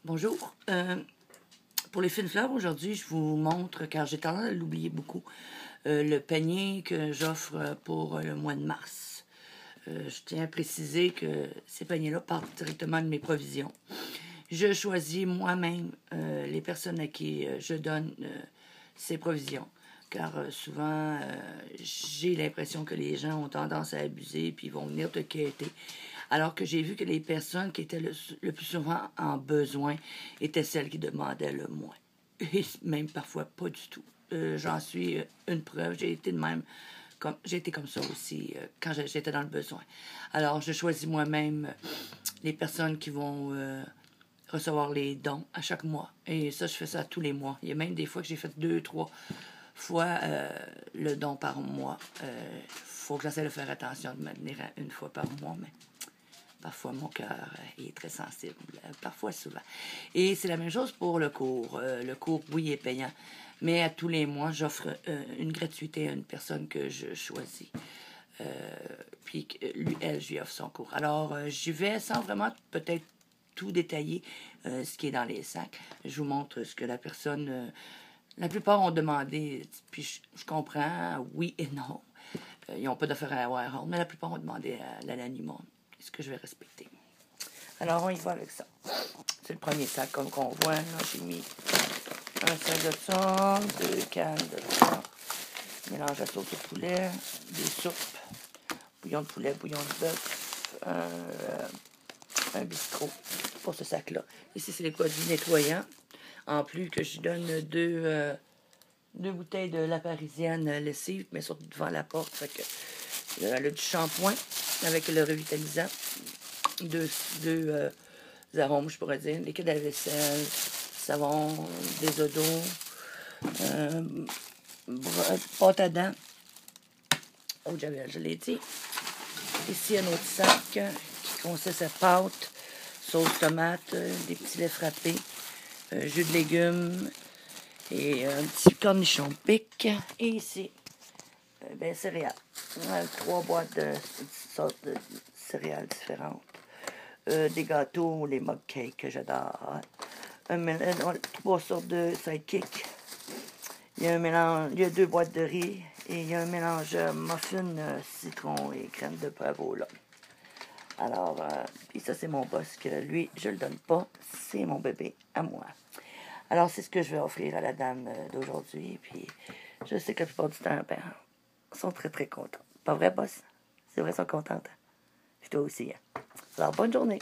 Bonjour. Pour les fines fleurs, aujourd'hui, je vous montre, car j'ai tendance à l'oublier beaucoup, le panier que j'offre pour le mois de mars. Je tiens à préciser que ces paniers-là partent directement de mes provisions. Je choisis moi-même les personnes à qui je donne ces provisions. Car souvent, j'ai l'impression que les gens ont tendance à abuser puis vont venir te quêter. Alors que j'ai vu que les personnes qui étaient le plus souvent en besoin étaient celles qui demandaient le moins. Et même parfois pas du tout. J'en suis une preuve. J'ai été comme ça aussi quand j'étais dans le besoin. Alors, je choisis moi-même les personnes qui vont recevoir les dons à chaque mois. Et ça, je fais ça tous les mois. Il y a même des fois que j'ai fait 2, 3 fois le don par mois. Faut que j'essaie de faire attention de maintenir une fois par mois, mais parfois mon cœur est très sensible, parfois souvent. Et c'est la même chose pour le cours. Le cours, oui, est payant, mais à tous les mois, j'offre une gratuité à une personne que je choisis. Puis lui, je lui offre son cours. Alors, j'y vais sans vraiment peut-être tout détailler ce qui est dans les sacs. Je vous montre ce que la personne... la plupart ont demandé, puis je comprends, oui et non. Ils n'ont pas d'affaires à Warhol, mais la plupart ont demandé à l'animon. Ce que je vais respecter. Alors, on y va avec ça. C'est le premier sac, comme qu'on voit. J'ai mis un sac de ça, 2 cannes de ça, mélange à sauce au poulet, des soupes, bouillon de poulet, bouillon de bœuf, un bistrot pour ce sac-là. Ici, c'est les produits nettoyants. En plus que je donne deux bouteilles de la Parisienne lessive, mais surtout devant la porte. Fait que, elle a du shampoing avec le revitalisant. Deux arômes, je pourrais dire. Liquide à vaisselle, savon, désodo, pâte à dents, eau de javel, je l'ai dit. Ici, un autre sac qui consiste à pâte, sauce tomate, des petits laits frappés, jus de légumes et un petit cornichon pic. Et ici, céréales. 3 boîtes de sortes de céréales différentes. Des gâteaux, les mug cakes que j'adore. 3 sortes de sidekick. Il y a un mélange, il y a 2 boîtes de riz et il y a un mélange muffin, citron et crème de pavot là. Alors, puis ça c'est mon boss que lui, je le donne pas, c'est mon bébé à moi. Alors c'est ce que je vais offrir à la dame d'aujourd'hui. Puis je sais que la plupart du temps, ils sont très très contents. Pas vrai, boss? C'est vrai, ils sont contents. Puis toi aussi. Hein? Alors bonne journée.